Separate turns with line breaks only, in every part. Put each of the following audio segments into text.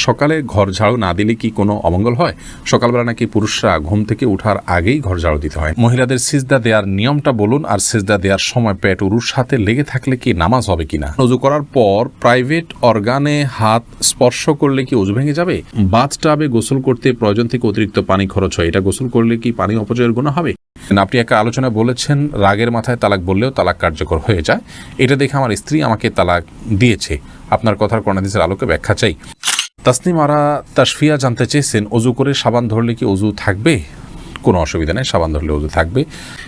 সকালে ঘর ঝাড়ু না দিলে কি কোনো অমঙ্গল হয়? সকালবেলা নাকি পুরুষরা ঘুম থেকে ওঠার আগেই ঘর ঝাড়ু দিতে হয়। মহিলাদের সিজদা দেওয়ার নিয়মটা বলুন, আর সিজদা দেওয়ার সময় পেট উরুর সাথে লেগে থাকলে কি নামাজ হবে কিনা? ওযু করার পর প্রাইভেট অর্গানে হাত স্পর্শ করলে কি ওযু ভেঙে যাবে? বাথটাবে গোসল করতে প্রয়োজন থেকে অতিরিক্ত পানি খরচ হয়, এটা গোসল করলে কি পানি অপচয়ের গুনাহ হবে? আপনি একটা আলোচনা বলেছেন রাগের মাথায় তালাক বললেও তালাক কার্যকর হয়ে যায়, এটা দেখে আমার স্ত্রী আমাকে তালাক দিয়েছে, আপনার কথার কোন হাদিসের আলোকে ব্যাখ্যা চাই। তাসনিম আরা তাশফিয়া জানতে চেয়েছেন ওযু করে সাবান ধরলে কি ওযু থাকবে? কোনো অসুবিধা নেই, সাবান ধরলে ওযু থাকবে।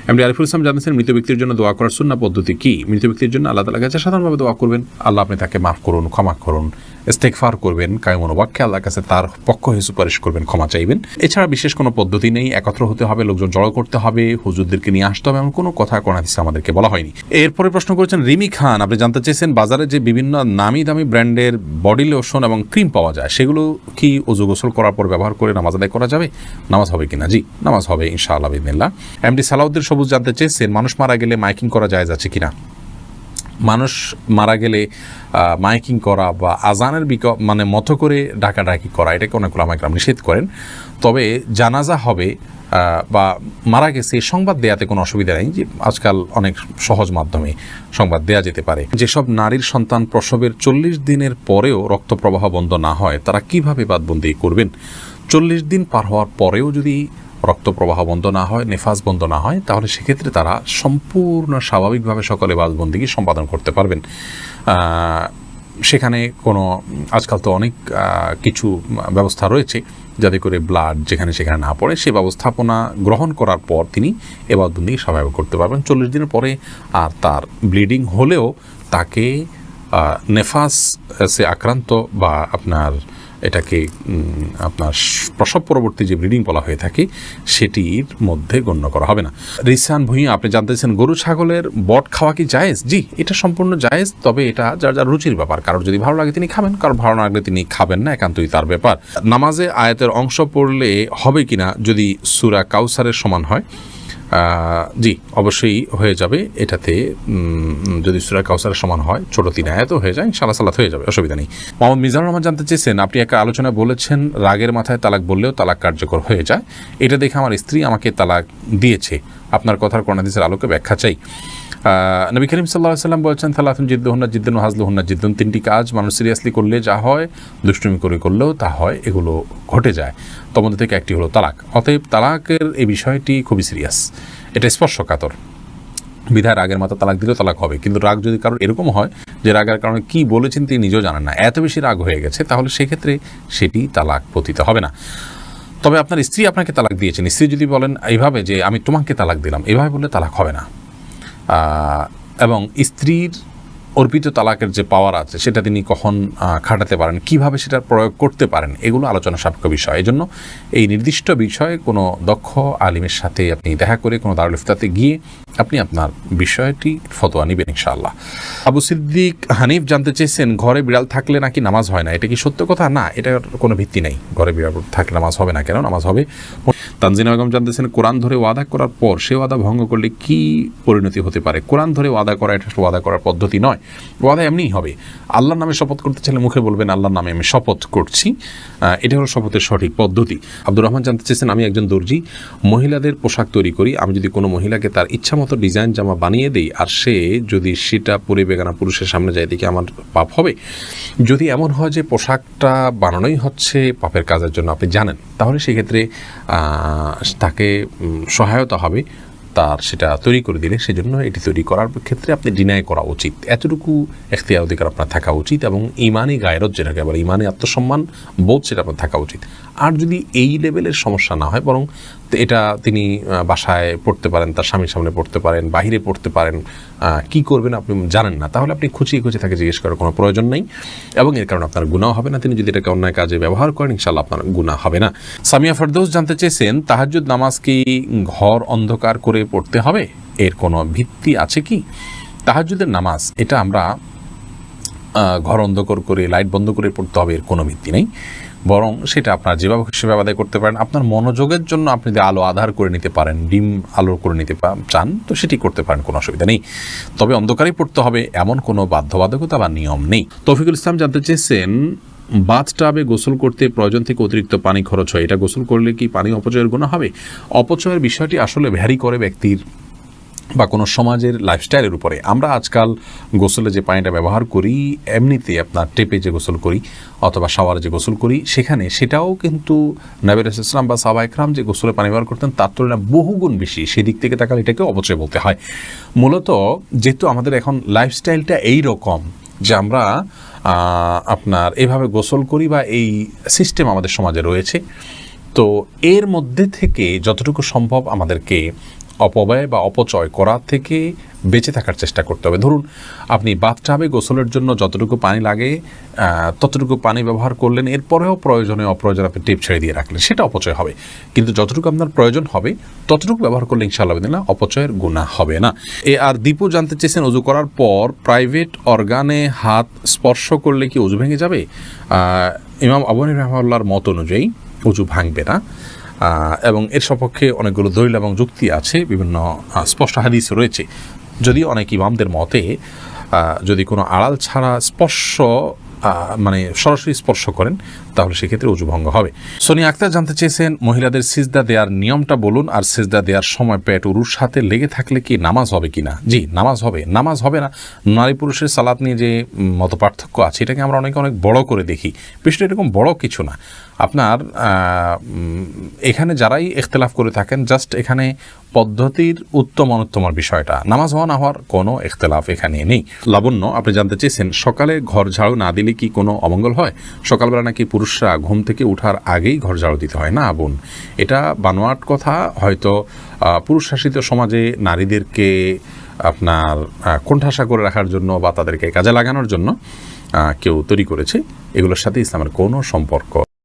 এমডি আরিফুল ইসলাম জানতেছেন মৃত ব্যক্তির জন্য দোয়া করার সুন্নাহ পদ্ধতি কি? মৃত ব্যক্তির জন্য আল্লাহ তাআলার কাছে সাধারণভাবে দোয়া করবেন, আল্লাহ আপনি তাকে মাফ করুন, ক্ষমা করুন, ইস্তেগফার করবেন, কায়মন ওয়াক্যে আল্লাহর কাছে তার পক্ষ হয়ে সুপারিশ করবেন, ক্ষমা চাইবেন। এছাড়া বিশেষ কোনো পদ্ধতি নেই, একত্র হতে হবে, লোকজন জড়ো করতে হবে, হুজুরদেরকে নিয়ে আসতে হবে, এমন কোনো কথা কোন হাদিসে আমাদেরকে বলা হয়নি। এরপরে প্রশ্ন করেছেন রিমি খান, আপনি জানতে চেয়েছেন বাজারে যে বিভিন্ন নামি দামি ব্র্যান্ডের বডি লোশন এবং ক্রিম পাওয়া যায়, সেগুলো কি ওযু গোসল করার পর ব্যবহার করে নামাজ আদায় করা যাবে? নামাজ হবে কিনা? জি, নামাজ হবে ইনশাআল্লাহ বিদিনিল্লাহ। এমডি সালাউদ্দিন সবুজ জানতে চেয়েছেন মানুষ মারা গেলে মাইকিং করা জায়েজ আছে কিনা? মানুষ মারা গেলে মাইকিং করা বা আজানের মতো করে ডাকাডাকি করা, এটাকে অনেক ওলামা কেরাম নিষেধ করেন। তবে জানাজা হবে বা মারা গেছে সংবাদ দেয়াতে কোনো অসুবিধা নেই, যে আজকাল অনেক সহজ মাধ্যমে সংবাদ দেয়া যেতে পারে। যেসব নারীর সন্তান প্রসবের 40 দিনের পরেও রক্ত প্রবাহ বন্ধ না হয়, তারা কিভাবে বাদবন্দি করবেন? 40 দিন পার হওয়ার পরেও যদি রক্ত প্রবাহ বন্ধ না হয়, নেফাস বন্ধ না হয়, তাহলে সেক্ষেত্রে তারা সম্পূর্ণ স্বাভাবিকভাবে সকলে বাদবন্দিকে সম্পাদন করতে পারবেন। সেখানে কোনো আজকাল তো অনেক কিছু ব্যবস্থা রয়েছে যাতে করে ব্লাড যেখানে সেখানে না পড়ে, সে ব্যবস্থাপনা গ্রহণ করার পর তিনি এবাদবন্দি স্বাভাবিক করতে পারবেন। 40 দিনের পরে আর তার ব্লিডিং হলেও তাকে নেফাস সে আক্রান্ত বা এটাকে আপনার প্রসব পরবর্তী যে ব্লিডিং বলা হয়ে থাকে সেটির মধ্যে গণ্য করা হবে না। রিসান ভুঁইয়া আপনি জানতেছেন গরু ছাগলের বট খাওয়া কি জায়েজ? জি, এটা সম্পূর্ণ জায়েজ, তবে এটা যার যার রুচির ব্যাপার। কারোর যদি ভালো লাগে তিনি খাবেন, কারোর ভালো না লাগলে তিনি খাবেন না, একান্তই তার ব্যাপার। নামাজে আয়াতের অংশ পড়লে হবে কিনা যদি সূরা কাউসারের সমান হয়? জি, অবশ্যই হয়ে যাবে। এটাতে যদি সূরা কাউসারের সমান হয়, ছোট 3 আয়াতও হয়ে যায়, ইনশাআল্লাহ সালাত হয়ে যাবে, অসুবিধা নেই। মোহাম্মদ মিজানুর রহমান জানতে চেয়েছেন আপনি একটা আলোচনা বলেছেন রাগের মাথায় তালাক বললেও তালাক কার্যকর হয়ে যায়, এটা দেখে আমার স্ত্রী আমাকে তালাক দিয়েছে, আপনার কথার কোন হাদিসের আলোকে ব্যাখ্যা চাই। নবী করিম সাল্লাল্লাহু আলাইহি ওয়াসাল্লাম বলেছেন সালাতুন জিদ্দুহুন্না জিদ্দুন ওয়া হাজলুহুন্না জিদ্দুন, 3টি কাজ মানুষ সিরিয়াসলি করলে যা হয়, দুষ্টুমি করে করলেও তা হয়, এগুলো ঘটে যায়। তার মধ্যে থেকে একটি হলো তালাক। অতএব তালাকের এই বিষয়টি খুবই সিরিয়াস, এটা স্পর্শকাতর। বিধায় রাগের মাথা তালাক দিলেও তালাক হবে, কিন্তু রাগ যদি কারোর এরকম হয় যে রাগের কারণে কি বলেছেন তিনি নিজেও জানেন না, এত বেশি রাগ হয়ে গেছে, তাহলে সেক্ষেত্রে সেটি তালাক পতিত হবে না। তবে আপনার স্ত্রী আপনাকে তালাক দিয়েছেন, স্ত্রী যদি বলেন এইভাবে যে আমি তোমাকে তালাক দিলাম, এভাবে বললে তালাক হবে না। এবং স্ত্রীর অর্পিত তালাকের যে পাওয়ার আছে সেটা তিনি কখন খাটাতে পারেন, কিভাবে সেটা প্রয়োগ করতে পারেন, এগুলো আলোচনা সাপেক্ষ বিষয়। এই জন্য এই নির্দিষ্ট বিষয়ে কোনো দক্ষ আলিমের সাথে আপনি দেখা করে কোনো দারুল ইফতাতে গিয়ে আপনি আপনার বিষয়টি ফতোয়া নেবেন ইনশাআল্লাহ। আবু সিদ্দিক হানিফ জানতে চেয়েছেন ঘরে বিড়াল থাকলে নাকি নামাজ হয় না, এটা কি সত্য কথা? না, এটার কোনো ভিত্তি নেই। ঘরে বিড়াল থাকলে নামাজ হবে না, কেন নামাজ হবে। তানজিনা বেগম জানতেছেন কোরআন ধরে ওয়াদা করার পর সে ওয়াদা ভঙ্গ করলে কি পরিণতি হতে পারে? কোরআন ধরে ওয়াদা করা এটা ওয়াদা করার পদ্ধতি নয়, ওয়াদা এমনিই হবে। আল্লাহর নামে শপথ করতে চাইলে মুখে বলবেন আল্লাহর নামে আমি শপথ করছি, এটা হলো শপথের সঠিক পদ্ধতি। আব্দুর রহমান জানতে চেয়েছেন আমি একজন দর্জি, মহিলাদের পোশাক তৈরি করি, আমি যদি কোনো মহিলাকে তার ইচ্ছা মতো ডিজাইন জামা বানিয়ে দেই আর সে যদি সেটা পরে বেগানা পুরুষের সামনে যায়, দিকে আমার পাপ হবে? যদি এমন হয় যে পোশাকটা বানানোই হচ্ছে পাপের কাজের জন্য, আপনি জানেন, তাহলে সেক্ষেত্রে তাকে সহায়তা হবে তার সেটা তৈরি করে দিলে। সেজন্য এটি তৈরি করার ক্ষেত্রে আপনি ডিনাই করা উচিত, এতটুকু এখতিয়ার অধিকার আপনার থাকা উচিত, এবং ইমানি গায়রত যেটাকে বলে ইমানি আত্মসম্মান বোধ সেটা আপনার থাকা উচিত। আর যদি এই লেভেলের সমস্যা না হয়, বরং এটা তিনি বাসায় পড়তে পারেন, তার স্বামীর সামনে পড়তে পারেন, বাহিরে পড়তে পারেন, কি করবেন আপনি জানেন না, তাহলে আপনি খুঁচিয়ে তাকে জিজ্ঞেস করার কোনো প্রয়োজন নেই, এবং এর কারণে আপনার গুনাহ হবে না। তিনি যদি এটাকে অন্যায় কাজে ব্যবহার করেন, ইনশাআল্লাহ আপনার গুনাহ হবে না। সামিয়া ফেরদৌস জানতে চেয়েছেন তাহাজ্জুদ নামাজ কি ঘর অন্ধকার করে পড়তে হবে, এর কোনো ভিত্তি আছে কি? তাহাজ্জুদের নামাজ এটা আমরা ঘর অন্ধকার করে লাইট বন্ধ করে পড়তে হবে, এর কোনো ভিত্তি নেই, বরং সেটা আপনার যেভাবে সেভাবে আদায় করতে পারেন। আপনার মনোযোগের জন্য আপনি যদি আলো আধার করে নিতে পারেন, ডিম আলো করে নিতে চান, তো সেটি করতে পারেন, কোনো অসুবিধা নেই। তবে অন্ধকারেই পড়তে হবে এমন কোনো বাধ্যবাধকতা বা নিয়ম নেই। তৌফিকুল ইসলাম জানতে চেয়েছেন বাথটাবে গোসল করতে প্রয়োজন থেকে অতিরিক্ত পানি খরচ হয়, এটা গোসল করলে কি পানি অপচয়ের গুনাহ হবে? অপচয়ের বিষয়টি আসলে ভ্যারি করে ব্যক্তির বা কোনো সমাজের লাইফস্টাইলের উপরে। আমরা আজকাল গোসলে যে পানিটা ব্যবহার করি, এমনিতে আপনার টেপে যে গোসল করি অথবা শাওয়ারে যে গোসল করি, সেটাও কিন্তু নবী রাসূলুল্লাহ সাল্লাল্লাহু আলাইহি ওয়াসাল্লাম বা সাহাবা ইকরাম যে গোসলে পানি ব্যবহার করতেন তার তুলনায় বহুগুণ বেশি। সেদিক থেকে তাকালে এটাকে অপচয় বলতে হয়। মূলত যেহেতু আমাদের এখন লাইফস্টাইলটা এই রকম যে আমরা আপনার এভাবে গোসল করি বা এই সিস্টেম আমাদের সমাজে রয়েছে, তো এর মধ্যে থেকে যতটুকু সম্ভব আমাদেরকে অপব্যয় বা অপচয় করার থেকে বেঁচে থাকার চেষ্টা করতে হবে। ধরুন আপনি বাথটাবে গোসলের জন্য যতটুকু পানি লাগে ততটুকু পানি ব্যবহার করলেন, এরপরেও প্রয়োজনে অপ্রয়োজনে আপনি টিপ ছেড়ে দিয়ে রাখলেন, সেটা অপচয় হবে। কিন্তু যতটুকু আপনার প্রয়োজন হবে ততটুকু ব্যবহার করলে ইনশাআল্লাহ বিদিল্লাহ অপচয়ের গুনাহ হবে না। আর দীপু জানতে চেয়েছেন, অজু করার পর প্রাইভেট অর্গানে হাত স্পর্শ করলে কি অজু ভেঙে যাবে? ইমাম আবু হানিফা রাহিমাহুল্লাহর মত অনুযায়ী অজু ভাঙবে না, এবং এর সপক্ষে অনেকগুলো দলিল এবং যুক্তি আছে, বিভিন্ন স্পষ্ট হাদিস রয়েছে। যদিও অনেক ইমামদের মতে যদি কোনো আড়াল ছাড়া স্পর্শ মানে সরাসরি স্পর্শ করেন তাহলে সেক্ষেত্রে অজু ভঙ্গ হবে। সোনিয়া আক্তার জানতে চেয়েছেন, মহিলাদের সিজদা দেওয়ার নিয়মটা বলুন, আর সিজদা দেওয়ার সময় পেট উরুর সাথে লেগে থাকলে কি নামাজ হবে কিনা? জি, নামাজ হবে। নামাজ হবে না, নারী পুরুষের সালাত নিয়ে যে মত পার্থক্য আছে এটাকে আমরা অনেক বড় করে দেখি। বিষয়টা এরকম বড় কিছু না। আপনার এখানে যারাই ইখতিলাফ করে থাকেন, জাস্ট এখানে পদ্ধতির উত্তম অনুত্তমার বিষয়টা, নামাজ হওয়া না হওয়ার কোনো ইখতিলাফ এখানে নেই। লাবণ্য আপনি জানতে চেয়েছেন, সকালে ঘর ঝাড়ু না দিলে কি কোনো অমঙ্গল হয়? সকালবেলা নাকি পুরুষরা ঘুম থেকে ওঠার আগেই ঘর ঝাড়ু দিতে হয়। না বোন, এটা বানোয়াট কথা। হয়তো পুরুষ শাসিত সমাজে নারীদেরকে আপনার কোণঠাসা করে রাখার জন্য বা তাদেরকে কাজে লাগানোর জন্য কেউ তৈরি করেছে, এগুলোর সাথে ইসলামের কোনো সম্পর্ক